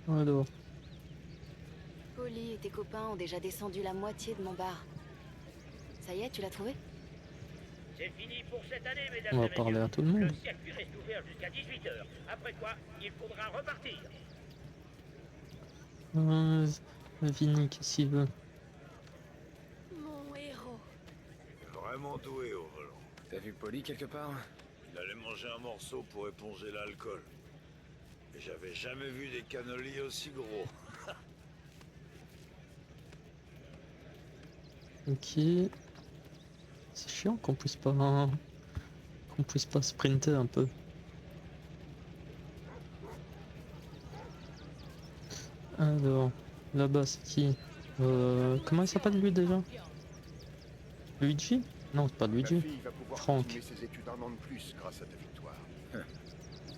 Alors, Polly et tes copains ont déjà descendu la moitié de mon bar. Ça y est, tu l'as trouvé? C'est fini pour cette année, on mesdames va et parler messieurs. à tout le Le monde. circuit reste ouvert jusqu'à 18h. Après quoi, il faudra repartir. Euh, Vinny, qu'est-ce qu'il veut? Mon héros. Il est vraiment doué au volant. T'as vu Polly quelque part? Il allait manger un morceau pour éponger l'alcool. Et j'avais jamais vu des cannelés aussi gros. Ok. C'est chiant qu'on puisse pas sprinter un peu. Alors, là-bas c'est qui? Comment il s'appelle lui déjà? Luigi? Non, c'est pas Ma Luigi. fille va pouvoir Franck. continuer ses études un an de plus grâce à ta victoire.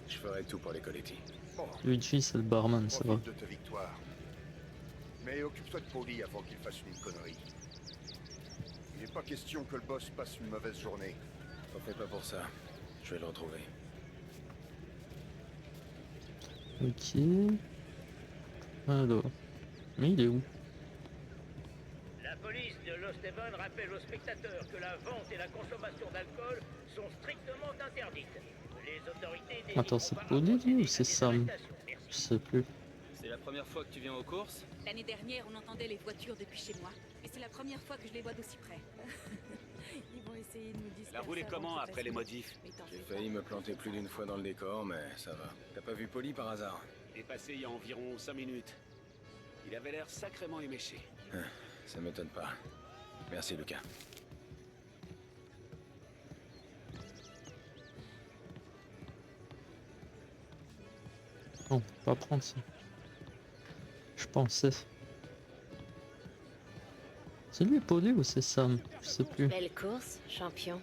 Je ferai tout pour les collecter. Bon, Luigi c'est le barman, ça va. profite de ta victoire. Mais occupe-toi de Polly avant qu'il fasse une connerie. Il n'est pas question que le boss passe une mauvaise journée. T'en fais pas pour ça. Je vais le retrouver. Ok. Alors. Mais il est où? La police de Lost Haven rappelle aux spectateurs que la vente et la consommation d'alcool sont strictement interdites. Les autorités Attends, c'est Polly lui ou c'est Sam? Je sais plus. C'est la première fois que tu viens aux courses? L'année dernière, on entendait les voitures depuis chez moi. Et c'est la première fois que je les vois d'aussi près. Ils vont essayer de nous disperser. La roulée avant comment qu'ils après fassent les mieux. modifs? Mais t'en J'ai fais failli me planter plus d'une fois dans le décor, mais ça va. T'as pas vu Polly par hasard? Il est passé il y a environ 5 minutes. Il avait l'air sacrément éméché. Ça m'étonne pas. Merci Lucas. Non, on peut pas prendre ça. Je pensais. C'est lui Polly ou c'est Sam? Je sais plus. Belle course, champion.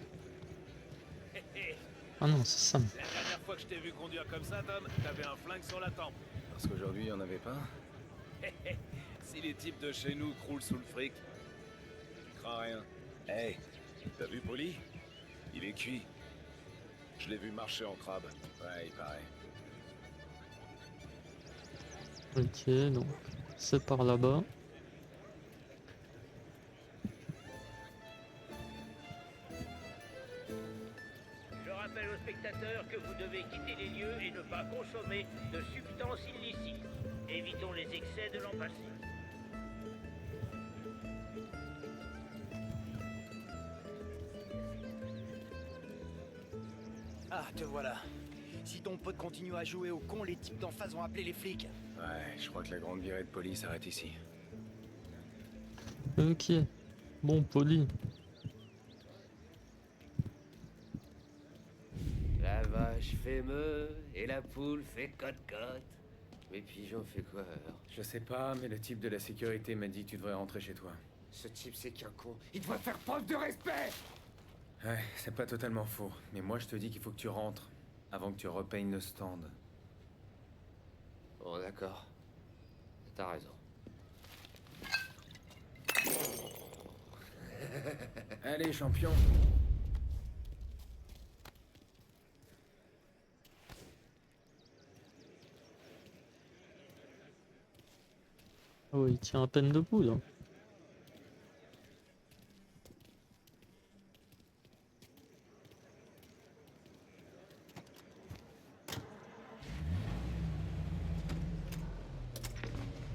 Ah non, c'est Sam. La dernière fois que je t'ai vu conduire comme ça, Tom, t'avais un flingue sur la tempe. Parce qu'aujourd'hui, il y en avait pas? Si les types de chez nous croulent sous le fric, tu crains rien. Hey, t'as vu Polly? Il est cuit. Je l'ai vu marcher en crabe. Ouais, il paraît. Ok, donc c'est par là-bas. Je rappelle aux spectateurs que vous devez quitter les lieux et ne pas consommer de substances illicites. Évitons les excès de l'an passé. Ah, te voilà. Si ton pote continue à jouer au con, les types d'en face vont appeler les flics. Ouais, je crois que la grande virée de Polly s'arrête ici. Ok. Bon, Polly. La vache fait meu et la poule fait cote-cote. Mais pigeon fait quoi alors? Je sais pas, mais le type de la sécurité m'a dit que tu devrais rentrer chez toi. Ce type c'est qu'un con. Il doit faire preuve de respect! Ouais, c'est pas totalement faux. Mais moi, je te dis qu'il faut que tu rentres. Avant que tu repeignes le stand. Bon d'accord. T'as raison. Allez, champion. Oh, il tient à peine debout là.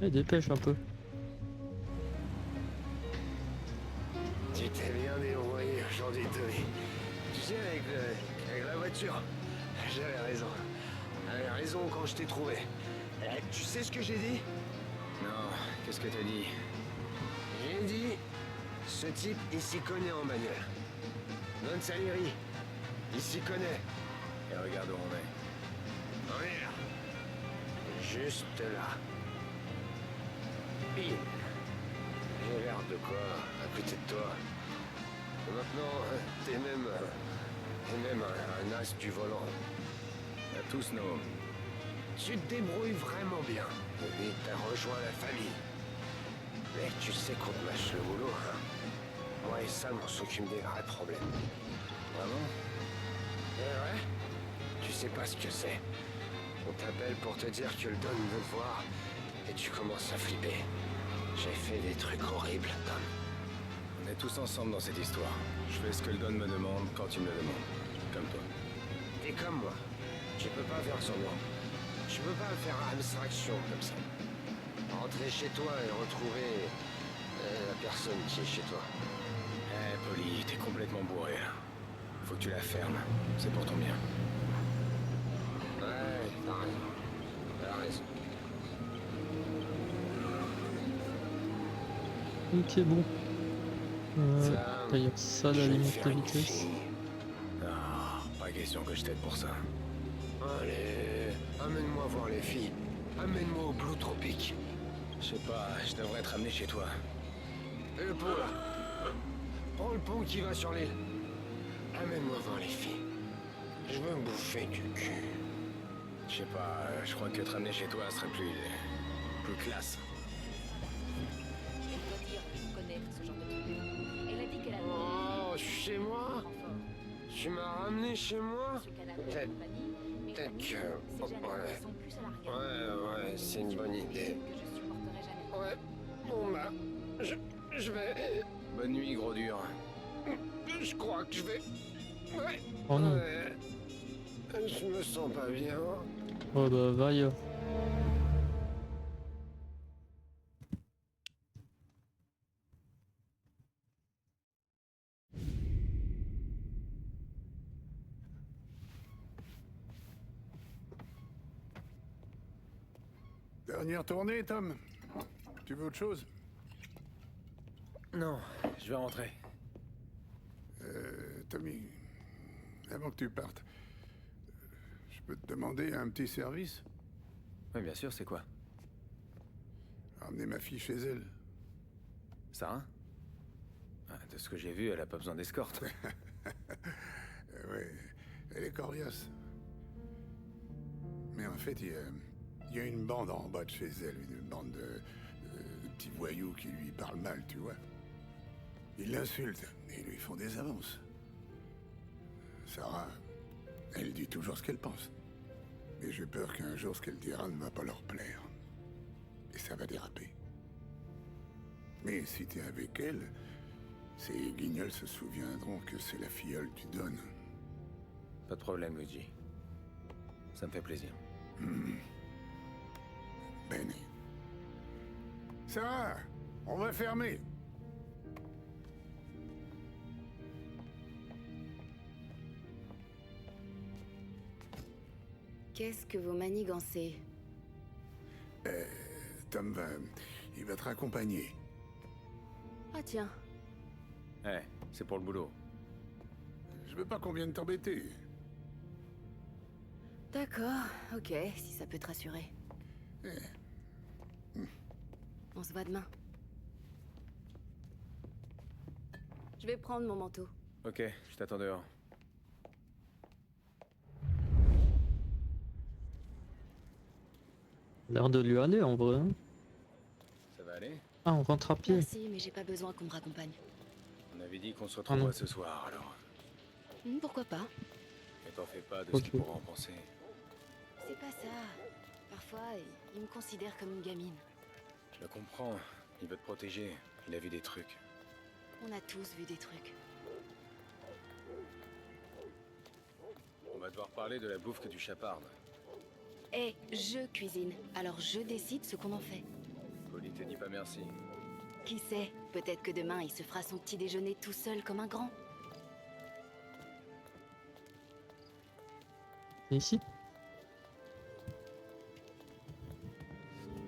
Eh, dépêche un peu. Tu t'es bien débrouillé aujourd'hui, Tony. Tu sais, avec la voiture, j'avais raison. J'avais raison quand je t'ai trouvé. Tu sais ce que j'ai dit? Non, qu'est-ce que t'as dit? J'ai dit, ce type, il s'y connaît en bagnole. Don Salieri, il s'y connaît. Et regarde où on est. On est là. Juste là. Pile. J'ai l'air de quoi à côté de toi? Et maintenant, t'es même un as du volant. On a tous nos... Tu te débrouilles vraiment bien. Et vite, t'as rejoint la famille. Mais tu sais qu'on te mâche le boulot, hein? Moi et Sam, on s'occupe des vrais problèmes. Vraiment? Eh ouais? Tu sais pas ce que c'est. On t'appelle pour te dire que le Don veut te voir et tu commences à flipper. J'ai fait des trucs horribles, Tom. On est tous ensemble dans cette histoire. Je fais ce que le Don me demande quand il me le demande. Comme toi. T'es comme moi. Tu peux pas faire semblant. Tu peux pas faire abstraction comme ça. Rentrer chez toi et retrouver la personne qui est chez toi. Eh, Polly, t'es complètement bourré, là. Faut que tu la fermes. C'est pour ton bien. Ouais, t'as raison. T'as raison. Ok, bon. Ça, D'ailleurs, ça, je la vais limite faire de une vitesse. fille. Non, pas question que je t'aide pour ça. Allez, amène-moi voir les filles. Amène-moi au Blue Tropique. Je sais pas, je devrais te ramener chez toi. Le pont là. Prends le pont qui va sur l'île. Amène-moi voir les filles. Je veux me bouffer du cul. Je sais pas, je crois que te ramener chez toi serait plus classe. Elle doit dire connaître ce genre de truc. Elle a dit qu'elle a Oh, chez moi? Tu m'as ramené chez moi? Peut-être que... Ouais, c'est une bonne idée. Ouais, bon bah... Je vais... Bonne nuit, gros dur. Je crois que je vais... Ouais. Oh non. Ouais. Je me sens pas bien. Oh bah, vaille. Dernière tournée, Tom. Tu veux autre chose? Non, je vais rentrer. Tommy, avant que tu partes, je peux te demander un petit service? Oui, bien sûr, c'est quoi? Ramener ma fille chez elle. Sarah? Ah, de ce que j'ai vu, elle a pas besoin d'escorte. Ouais, elle est coriace. Mais en fait, il y a une bande en bas de chez elle, une bande de petits voyous qui lui parlent mal, tu vois. Ils l'insultent et lui font des avances. Sarah, elle dit toujours ce qu'elle pense. Mais j'ai peur qu'un jour ce qu'elle dira ne va pas leur plaire. Et ça va déraper. Mais si t'es avec elle, ces guignols se souviendront que c'est la filleule du Don. Pas de problème, Luigi. Ça me fait plaisir. Bene. Sarah, on va fermer. Qu'est-ce que vous manigancez? Tom il va te raccompagner. Ah tiens, Eh, c'est pour le boulot. Je veux pas qu'on vienne t'embêter. d'accord, ok, si ça peut te rassurer. On se voit demain. Je vais prendre mon manteau. Ok, je t'attends dehors. L'air de lui aller en vrai. Hein. Ça va aller? Ah, on rentre à pied. Merci, mais j'ai pas besoin qu'on me raccompagne. On avait dit qu'on se non. retrouverait ce soir, alors. Pourquoi pas? Mais t'en fais pas de Ok. ce qu'il pourra en penser. C'est pas ça. Parfois, il me considère comme une gamine. Je le comprends. Il veut te protéger. Il a vu des trucs. On a tous vu des trucs. On va devoir parler de la bouffe que tu chapardes. Eh, je cuisine, alors je décide ce qu'on en fait. Polly te dit pas merci. Qui sait, peut-être que demain il se fera son petit déjeuner tout seul comme un grand. C'est ici?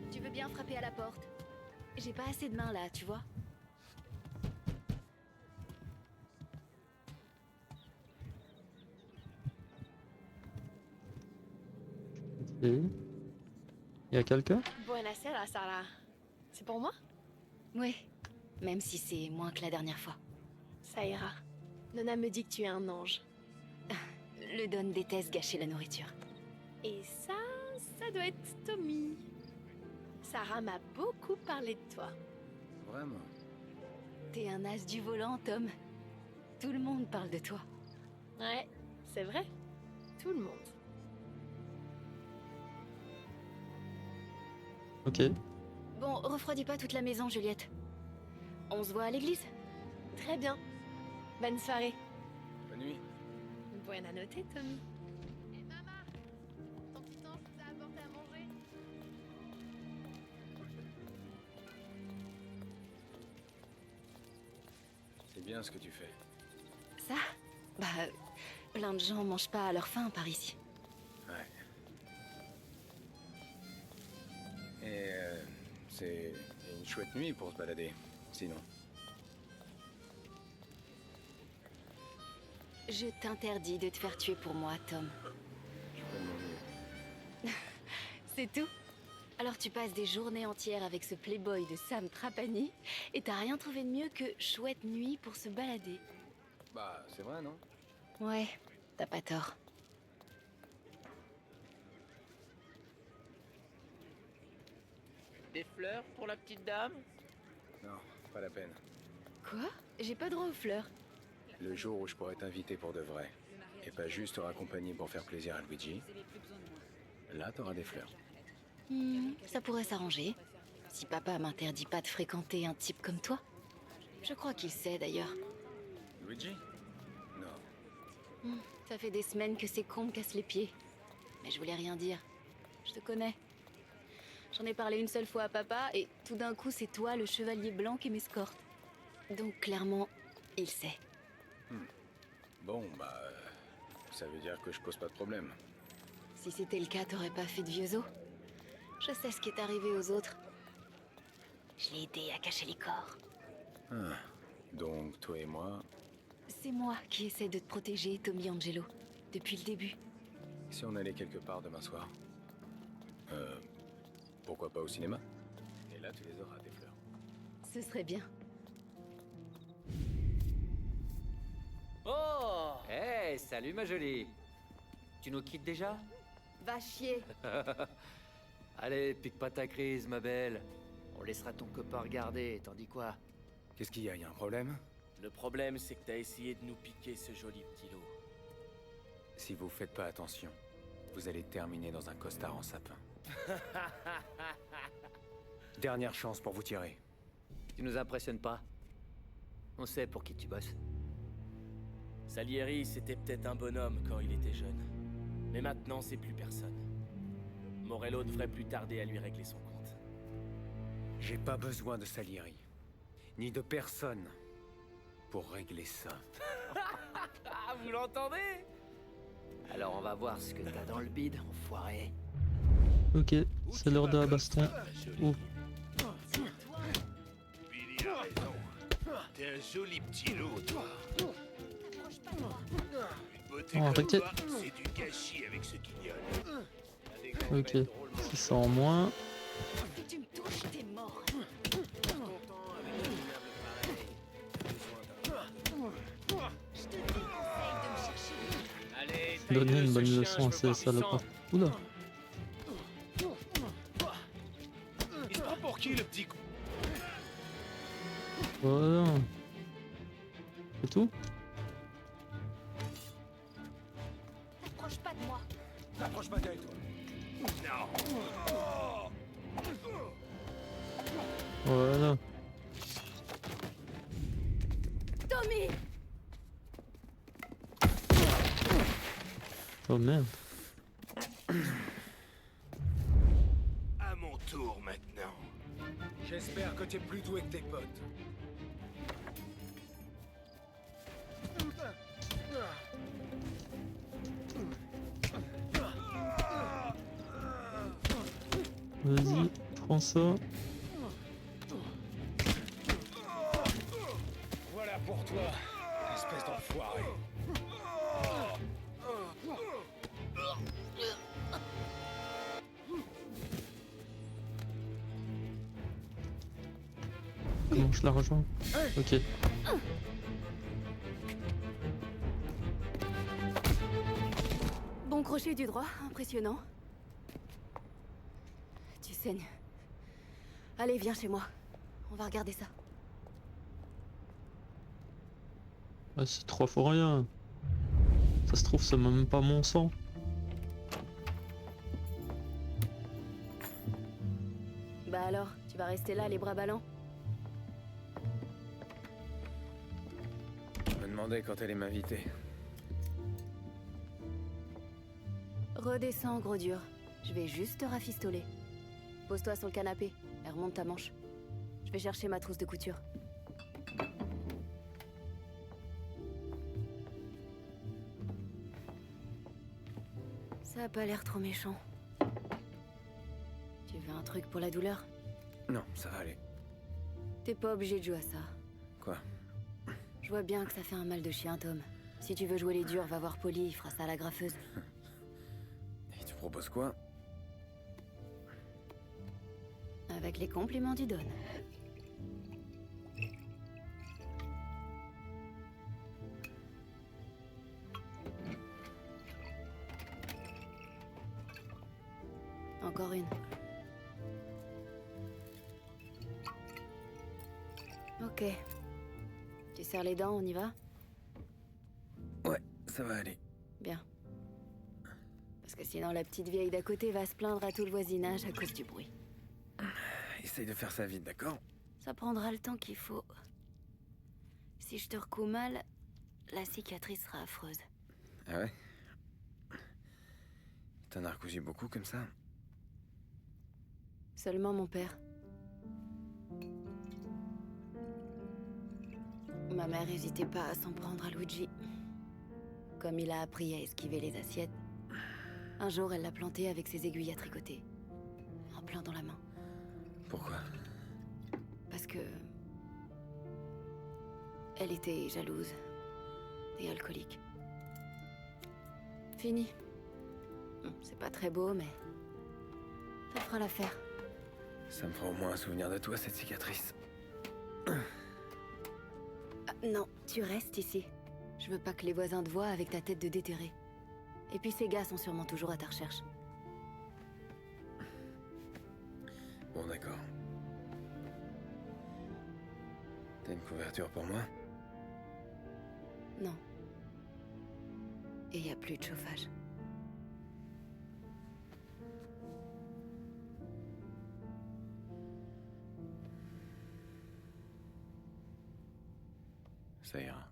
Tu veux bien frapper à la porte? J'ai pas assez de mains là, tu vois. Et... y a quelqu'un? Buonasera, Sarah. C'est pour moi? Ouais, même si c'est moins que la dernière fois. Ça ira. Nona me dit que tu es un ange. Le Don déteste gâcher la nourriture. Et ça doit être Tommy. Sarah m'a beaucoup parlé de toi. Vraiment? T'es un as du volant, Tom. Tout le monde parle de toi. Ouais, c'est vrai. Tout le monde. Ok. Bon, refroidis pas toute la maison, Juliette. On se voit à l'église? Très bien. Bonne soirée. Bonne nuit. Bonne à noter, Tommy. Et maman, ton petit ange vous a apporté à manger? C'est bien ce que tu fais. Ça? Bah, plein de gens mangent pas à leur faim par ici. Ouais. Et c'est une chouette nuit pour se balader, sinon. Je t'interdis de te faire tuer pour moi, Tom. Je fais de mon mieux. C'est tout? Alors tu passes des journées entières avec ce playboy de Sam Trapani et t'as rien trouvé de mieux que chouette nuit pour se balader. Bah, c'est vrai, non? Ouais, t'as pas tort. Des fleurs pour la petite dame? Non, pas la peine. Quoi? J'ai pas droit aux fleurs. Le jour où je pourrais t'inviter pour de vrai, et pas juste te raccompagner pour faire plaisir à Luigi, là t'auras des fleurs. Ça pourrait s'arranger. Si papa m'interdit pas de fréquenter un type comme toi. Je crois qu'il sait d'ailleurs. Luigi? Non. Ça fait des semaines que ces cons me cassent les pieds. Mais je voulais rien dire. Je te connais. J'en ai parlé une seule fois à papa et tout d'un coup c'est toi le chevalier blanc qui m'escorte. Donc clairement, il sait. Bon, bah... ça veut dire que je pose pas de problème. Si c'était le cas, t'aurais pas fait de vieux os. Je sais ce qui est arrivé aux autres. Je l'ai aidé à cacher les corps. Ah, donc toi et moi, C'est moi qui essaie de te protéger, Tommy Angelo. Depuis le début. si on allait quelque part demain soir, pourquoi pas au cinéma? Et là tu les auras, tes fleurs. Ce serait bien. Oh! Hey, salut ma jolie. Tu nous quittes déjà? Va chier. Allez, pique pas ta crise, ma belle. On laissera ton copain regarder, t'en dis quoi? Qu'est-ce qu'il y a? Y a un problème? Le problème, c'est que t'as essayé de nous piquer ce joli petit lot. Si vous faites pas attention, vous allez terminer dans un costard en sapin. Dernière chance pour vous tirer. Tu nous impressionnes pas. On sait pour qui tu bosses. Salieri, c'était peut-être un bonhomme quand il était jeune. Mais maintenant, c'est plus personne. Morello devrait plus tarder à lui régler son compte. J'ai pas besoin de Salieri, ni de personne, pour régler ça. Ah, vous l'entendez? Alors on va voir ce que t'as dans le bide, enfoiré. Ok, c'est l'heure de la baston. Oh, Billy a raison. T'es un joli petit loup, toi. Une beauté Oh, comme arrêtez. toi, c'est du gâchis avec ce guignol. ok. 600 en moins. Si tu me touches, t'es mort. Je te déconseille de me chercher. Allez, Donner taille-le, une bonne ce chien, leçon je à veux ces voir qu'il salopards. sent. Oula. Il se prend pour qui, le petit con? Voilà. C'est tout? Approche pas de moi. T'approches pas d'elle, toi. Voilà. Tommy! Oh merde. À mon tour maintenant. J'espère que t'es plus doué que tes potes. Vas-y, prends ça. Voilà pour toi, espèce d'enfoiré. Comment je la rejoins? Ok. Bon crochet du droit, impressionnant. Tu saignes. Allez, viens chez moi. On va regarder ça. Ah, c'est 3 fois rien. Ça se trouve, c'est même pas mon sang. Bah alors, tu vas rester là, les bras ballants? Je me demandais quand elle allait m'inviter. Redescends, gros dur. Je vais juste te rafistoler. Pose-toi sur le canapé et remonte ta manche. Je vais chercher ma trousse de couture. Ça a pas l'air trop méchant. Tu veux un truc pour la douleur? Non, ça va aller. T'es pas obligé de jouer à ça. Quoi? Je vois bien que ça fait un mal de chien, Tom. Si tu veux jouer les durs, va voir Polly, il fera ça à la graffeuse. Et tu proposes quoi? Avec les compliments du Don. Encore une. Ok. Tu serres les dents, on y va? Ouais, ça va aller. Bien. Parce que sinon la petite vieille d'à côté va se plaindre à tout le voisinage à cause du bruit. Essaye de faire ça vite, d'accord? Ça prendra le temps qu'il faut. Si je te recoue mal, la cicatrice sera affreuse. Ah ouais? T'en as recousu beaucoup comme ça? Seulement mon père. Ma mère hésitait pas à s'en prendre à Luigi. Comme il a appris à esquiver les assiettes, un jour elle l'a planté avec ses aiguilles à tricoter. En plein dans la main. Pourquoi? Parce que... elle était jalouse. Et alcoolique. Fini. C'est pas très beau, mais... ça fera l'affaire. Ça me fera au moins un souvenir de toi, cette cicatrice. Non, tu restes ici. Je veux pas que les voisins te voient avec ta tête de déterré. Et puis ces gars sont sûrement toujours à ta recherche. Bon, d'accord. T'as une couverture pour moi? Non. Et y a plus de chauffage. Ça ira.